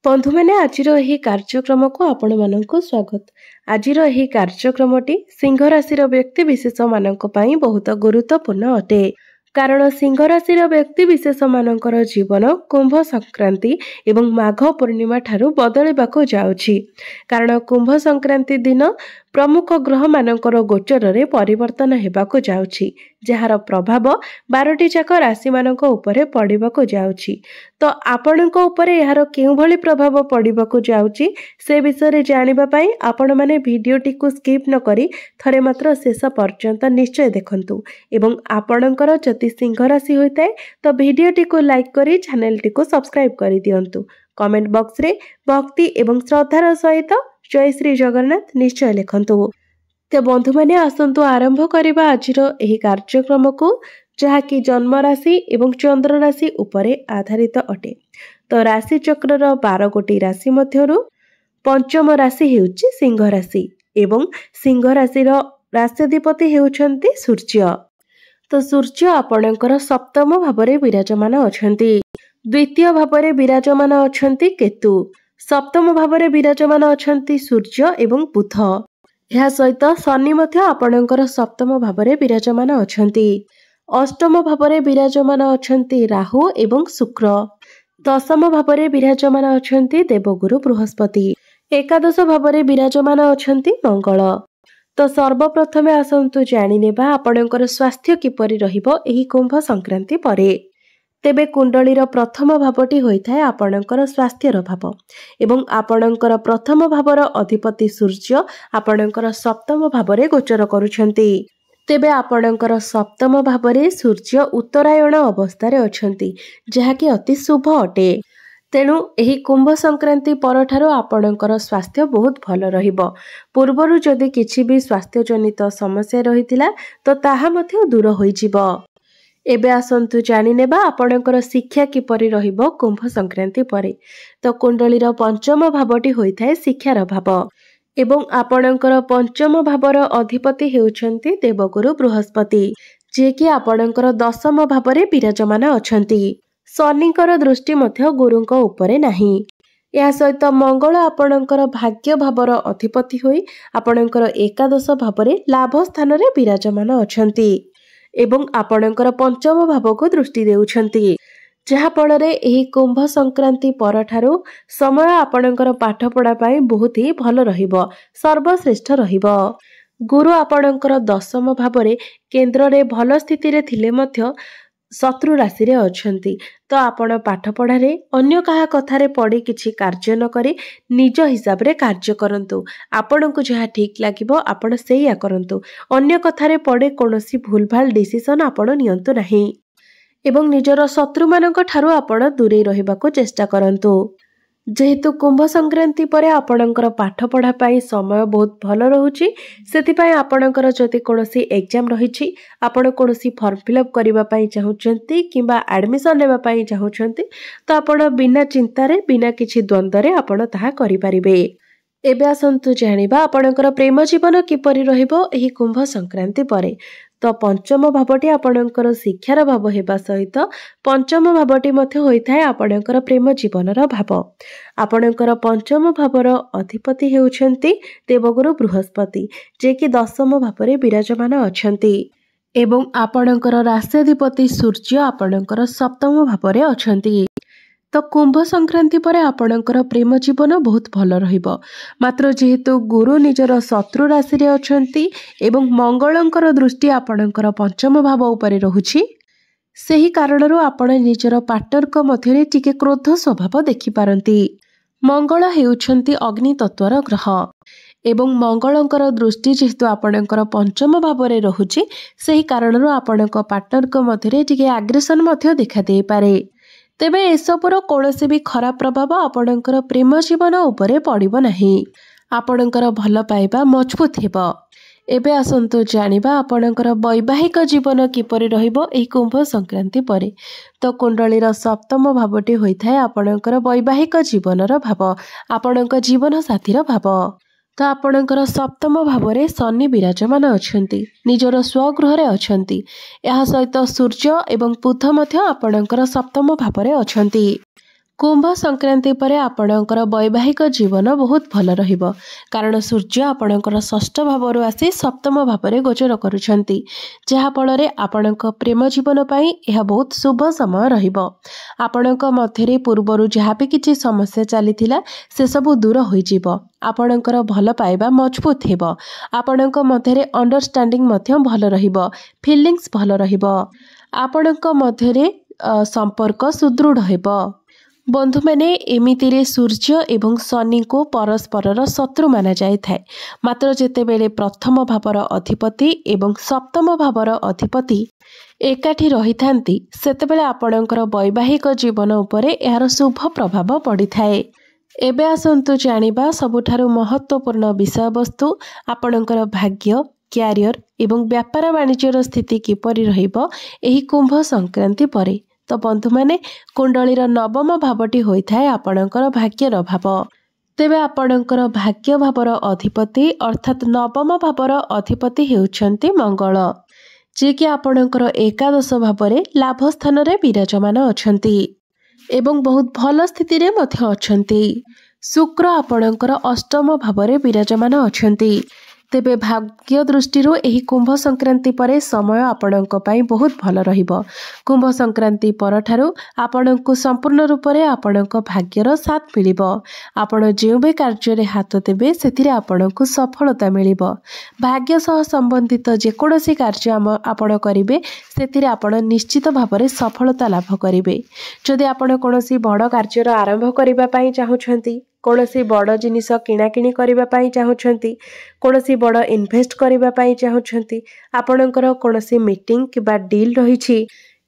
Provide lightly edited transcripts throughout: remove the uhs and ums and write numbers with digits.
बंधु मैंने आज कार्यक्रम को आपण मानक स्वागत। आज कार्यक्रमटी सिंह राशि व्यक्ति विशेष मानक पई बहुत गुरुत्वपूर्ण अटे। कारण सिंह राशि व्यक्ति विशेष मानकर जीवन कुंभ संक्रांति एवं माघ पूर्णिमा ठारू बदलवाक जाउछि। कारण कुंभ संक्रांति दिन प्रमुख ग्रह मानकर गोचर रे परिवर्तन हेबाको जाउछि, जार प्रभाव 12टी जाक राशि मानक उपरे पड़िबाको जाउछि। तो आपणक उपरे यार केउ भली प्रभाव पड़िबाको जाउछि से विषय रे जानिबा पई आपण माने भिडियोटी को स्किप न करी थरे मात्र शेष पर्यंत निश्चय देखंतु। एवं आपणकर जति सिंह राशि होइताय तो भिडियोटी को लाइक करी चैनल टी को सब्सक्राइब करी दियंतु। कमेंट बॉक्स रे भक्ति एवं श्रद्धार सहित जय श्री जगन्नाथ निश्चय लिखंतु। तो बंधु मैंने आसंतु आरंभ करबा आजिर एही कार्यक्रम को, जहाँकि जन्म राशि एवं चंद्र राशि उपरे आधारित अटे। तो राशि चक्रर 12 गोटी राशि मध्यरु पंचम राशि हेउछि सिंह राशि एवं सिंह राशिर राष्ट्राधिपति हेउछन्ति सूर्य। तो सूर्य आपणकर सप्तम भावरे विराजमान अछन्ति। द्वितीय भावरे विराजमान अछन्ति केतु। सप्तम भावरे विराजमान अछन्ति सूर्य एवं बुध। यह सहित शनि मध्य आपणकर सप्तम भावरे विराजमान अछन्ति। अष्टम भावरे विराजमान अछन्ति राहु एवं शुक्र। दशम भावरे विराजमान अछन्ति देवगुरु बृहस्पति। एकादश भावरे विराजमान अछन्ति मंगल। तो सर्वप्रथमे आसंतु जानि नेबा आपणकर स्वास्थ्य किपरि रहिबो एही कुंभ संक्रांति परे। तेबे कुंडलीर प्रथम भावटी होइथाय आपणकर स्वास्थ्यर भाव एवं आपणकर प्रथम भावर अधिपति सूर्य आपणकर सप्तम भावरे गोचर करुछन्ति। तेबे आपणकर सप्तम भावरे सूर्य उत्तरायण अवस्थारे अछन्ति, जहाँकि अति शुभ अटे। तेणु एही कुंभ संक्रांति परठारो आपणकर स्वास्थ्य बहुत भल रहिबो। पूर्वरु जदि किछि भी स्वास्थ्य जनित समस्या रहितिला तो ताहा मध्य दूर होइजिबो। एबे आसंतु जानि नेबा आपणकर शिक्षा किपरि रहिबो कुंभ संक्रांति परे। तो कुंडलीर पंचम भावटी होइथाय शिक्षार भाव एवं आपणकर पंचम भावर अधिपति हेउछन्ति देवगुरु बृहस्पति, जे कि आपणकर दशम भावरे विराजमान अछन्ति। शनिकर दृष्टि मध्य गुरुंक उपरे नाही। या सहित मंगल आपणकर भाग्य भावर अधिपति होई आपणकर एकादश भावरे लाभ स्थान रे विराजमान अछन्ति एवं आपणकर पंचम भाव को दृष्टि देउछन्ति, जहा फଳରେ एही कुंभ संक्रांति परठारू समय आपणकर पाठ पढ़ा पाई बहुत ही भल रहिबो, सर्वश्रेष्ठ रहिबो। गुरु आपणकर दशम भावरे केंद्र रे भल स्थिति रे थिले मध्य शत्रु राशि रे अछन्ति। तो आपण पाठ पढ़ारे अन्य कहा कथारे पड़ी किछि कार्य न करी निज हिसाब रे कार्य करंतु। आपणको जहा ठीक लागिबो आपण सेया करंतु। अन्य कथारे पड़े कोनोसी भूलभाल डिसिजन आपण नियंतु नाही एवं निजर शत्रु मानक ठारू आपण दूरे रहिबाको चेष्टा करंतु। जेहेतु कुंभ संक्रांति परे आपणकर पाठ पढ़ा पाई समय बहुत भल रहुछि, सेतिपाई आपणकर जति कोनोसी एग्जाम रहिछि, आपण कोनोसी फॉर्म फिलअप करिबा पाई चाहुचंती किंबा एडमिशन लेबा पाई चाहुचंती, तो आपण बिना चिंतारे बिना किछि द्वंद्वरे आपण ताहा करि परिबे। एबे आसंतु जानिबा आपणकर प्रेम जीवन किपरि रहिबो एही कुंभ संक्रांति परे। तो पंचम भावटी आपणकर शिक्षार भाव हेबा सहित पंचम भावटी मध्य होइथाय आपणकर प्रेम जीवनर भाव। आपणकर पंचम भावर अधिपति हेउछन्ति देवगुरु बृहस्पति, जे कि दशम भावरे विराजमान अछन्ति एवं आपणकर राष्ट्राधिपति सूर्य आपणकर सप्तम भावरे अछन्ति। तो कुंभ संक्रांति परे आपणकर प्रेम जीवन बहुत भल रहिबो। मात्र जेहेतु गुरु निजर शत्रु राशि रे अछन्ति एवं मंगलंकर दृष्टि आपणकर पंचम भाव उपरे रहुछि, सेही कारणरू आपण निजर पार्टनरक मध्यरे टिके क्रोध स्वभाव देखि पारंती। मंगल हेउछन्ति अग्नि तत्वर ग्रह एवं मंगलंकर दृष्टि जेहेतु आपणकर पंचम भावरे रहुछि, सेही कारणरू आपणक पार्टनरक मध्यरे टिके एग्रेशन मध्य देखा देई पारे। तेबे एसपुर कौनसी भी खराब प्रभाव आपणकर प्रेम जीवन उपरे पड़िबो नाही। आपणकर भल पाइबा मजबूत हेबो। एबे आसंतु जानिबा आपणकर वैवाहिक जीवन किपरि रहिबो एही कुंभ संक्रांति परे। तो कुंडलीर सप्तम भावटी होइथाय आपणकर वैवाहिक जीवनर भाव, आपणक जीवन साथीर भाव। तो आपणकर सप्तम भावरे शनि विराजमान अछन्ति, निजर स्वगृह रे अछन्ति। यह सहित सूर्य एवं बुध मध्य आपणकर सप्तम भावरे अछन्ति। कुंभ संक्रांति पर आपणकर वैवाहिक जीवन बहुत भल रहिबो कारण सूर्य आपणकर षष्ठ भाव आसी सप्तम भाव में गोचर करुछंती जहा फल रे आपणक प्रेम जीवन पाई यह बहुत शुभ समय रहिबो। आपणक मध्यरे पूर्वरु जहा भी किछि समस्या चलीथिला से सब दूर होई जिवो। आपणकर भल पाइबा मजबूत हेबो। आपणक मध्यरे अंडरस्टैंडिंग मध्य भल रहिबो। फीलिंग्स भल रहिबो। आपणक मध्यरे संपर्क सुदृढ़ हेबो। बंधु मैंने एमितिरे सूर्य एवं शनि को परस्पर शत्रु माना जाए मात्र जेतेबेले प्रथम भावर अधिपति एवं सप्तम भावर अधिपति एकाठी रही थांती सेतेबेले आपणकर वैवाहिक जीवन उपरे यार शुभ प्रभाव पड़ी थाए। एबे आसंतु जानिबा सबुठारु महत्वपूर्ण विषय वस्तु आपणकर भाग्य क्यारियर एवं व्यापार वाणिज्यर स्थिति किपरि रहिबो एही कुंभ संक्रांति परे। तो बंधु माने कुंडलीर नवम भावटी होइथाए आपणकर भाग्यर भाव। तेबे आपणकर भाग्य भावर अधिपति अर्थात नवम भावर अधिपति हेउछंती मंगल जे कि आपणकर एकादश भावरे लाभ स्थान रे विराजमान अछंती एवं बहुत भल स्थिति रे मध्य अछंती। शुक्र आपणकर अष्टम भावरे विराजमान अछंती। तेबे भाग्य दृष्टि एही कुंभ संक्रांति परे समय आपणक पई बहुत भल रहिबो। कुंभ संक्रांति परठारु आपणक संपूर्ण रूप से आपणक भाग्यर साथ मिलिबो। आपण जेउ बे कार्य रे हाथ देबे सेथिरे आपणक सफलता मिलिबो। भाग्य सह संबंधित जेकोसी कार्य आपण करिवे सेथिरे आपण निश्चित भाବରେ सफलता लाभ करिवे। जदि आपण कोनोसी बड़ कार्यर आरंभ करिबा पई चाहुछंती कौनसी बड़ जिनिस किणाकिणी करबा पई चाहुछंती कौनसी बड़ इन्वेस्ट करबा पई चाहुछंती आपणकर कौनसी मीटिंग किबा डील रहिछि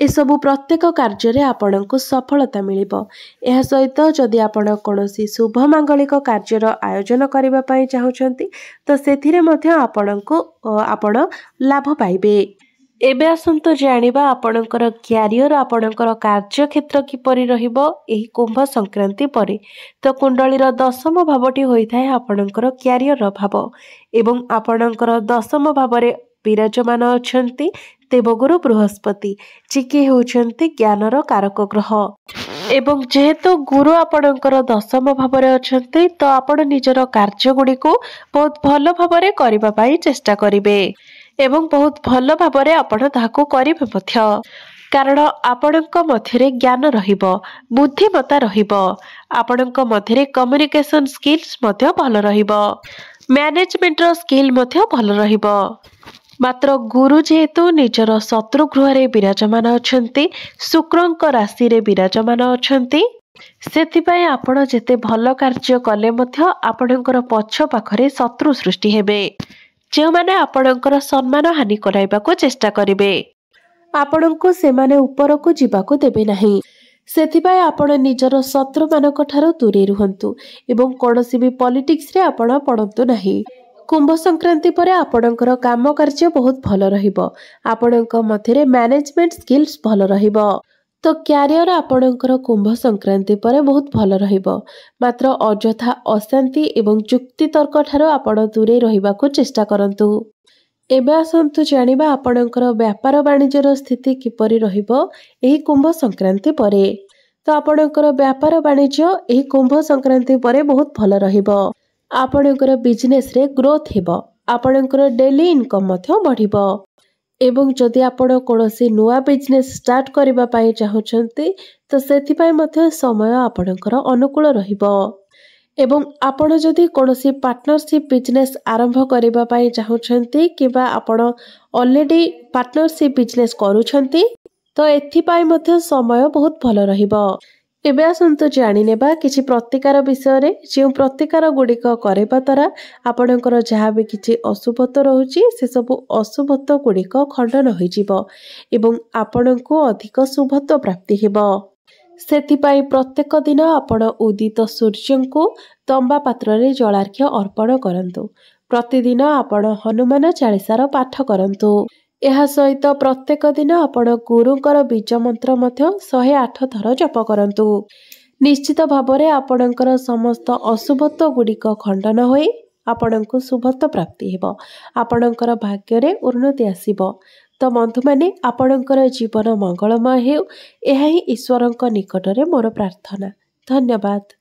ए सबु प्रत्येक कार्य रे आपणको सफलता मिलिबो। एहा सहित जदि आपण कौनसी शुभ मांगलिक कार्यर आयोजन करबा पई चाहुछंती तो सेथिरे मध्य आपणको आपण लाभ पाइबे। एबे आसंतु जानिबा आपणकर क्यारियर आपणकर कार्य क्षेत्र किपरि रहिबो एही कुंभ संक्रांति परे। तो कुंडलीर दशम भावटी होइथाय आपणकर क्यारियर भाव एवं आपणकर दशम भावरे विराजमान अछंती देवगुरु बृहस्पति जिके होउछंती ज्ञानर कारक ग्रह एवं जेहेतु गुरु आपणकर दशम भावरे अछंती तो आपण निजर कार्य गुडी को बहुत भल भावरे करिबा पई चेष्टा करिवे एवं बहुत भल भावरे आपण ताहाको करिवे मध्य कारण आपणक मध्यरे ज्ञान रहिबो बुद्धिमता रहिबो आपणक मध्यरे कम्युनिकेशन स्किल्स मध्य भल रहिबो मैनेजमेंट रो स्किल मध्य भल रहिबो। मात्र गुरु जेहेतु निजर शत्रु गृह विराजमान अछंती शुक्रंक राशि रे विराजमान अछंती सेथिपाई आपण जेते भल कार्य कले मध्य आपणकर पछ पाखरे शत्रु सृष्टि हेबे जे माने आपणकर सम्मान हानि कराइबाको चेष्टा करिवे आपणको सेमाने ऊपर को जीवाको देबे नाही। सेथिपाई आपण निजर शत्रु मानक ठारो दूरे रुहंतु एवं कोनोसी भी पॉलिटिक्स रे आपण पड़ंतु नाही। कुंभ संक्रांति परे आपणकर काम कार्य बहुत भल रहिबो आपणक मध्यरे मैनेजमेंट स्किल्स भल रहिबो। तो क्यारियर आपणकर कुंभ संक्रांति परे बहुत भल रहिबो मात्र अजथा अशांति एवं जुक्ति तर्क ठारो आपण दूरे रहिबाको चेष्टा करंतु। एबे आसंतु जानिबा आपणकर व्यापार वाणिज्यर स्थिति किपरि रहिबो एही कुंभ संक्रांति परे। तो आपणकर व्यापार वाणिज्य एही कुंभ संक्रांति परे बहुत भल रहिबो आपणकर बिजनेस रे ग्रोथ हेबो आपणकर डेली इनकम मध्य बढ़िबो एवं जदि आपण कोनोसी नुआ बिजनेस स्टार्ट करबा पई चाहुछंती तो सेथिपाई मध्य समय आपणकर अनुकूल रहिबो एवं आपण जदि कोनोसी पार्टनरशिप बिजनेस आरंभ करबा पई चाहुछंती किबा आपण ऑलरेडी पार्टनरशिप बिजनेस करूछंती तो एथिपाई मध्य समय बहुत भल रहिबो। एबे आसंतु जानि नेबा किछि प्रतिकार विषय रे जे प्रतिकार गुडिक करबा द्वारा आपणकर जहा भी किछि अशुभत्व रहउची से सब अशुभत्व गुडिक खंडन होई जिवो एवं आपणको अधिक शुभत्व प्राप्ति हेबो। सेथिपाई प्रत्येक दिन आपण उदित सूर्यंको तंबा पात्र रे जलार्घ्य अर्पण करंतु। प्रतिदिन आपण हनुमान चालीसार पाठ करंतु। एहा सहित प्रत्येक दिन आपण गुरुंकर बीज मंत्र मध्य 108 थर जप करंतु। निश्चित भावरे आपणकर समस्त अशुभत्व गुडिक खंडन होई आपणको शुभत्व प्राप्ति हेबो आपणकर भाग्य रे उन्नति आसीबो। तो बंधु माने आपणकर जीवन मंगलमय हेउ एहा ही ईश्वरंक निकटरे मोर प्रार्थना। ଧନ୍ୟବାଦ।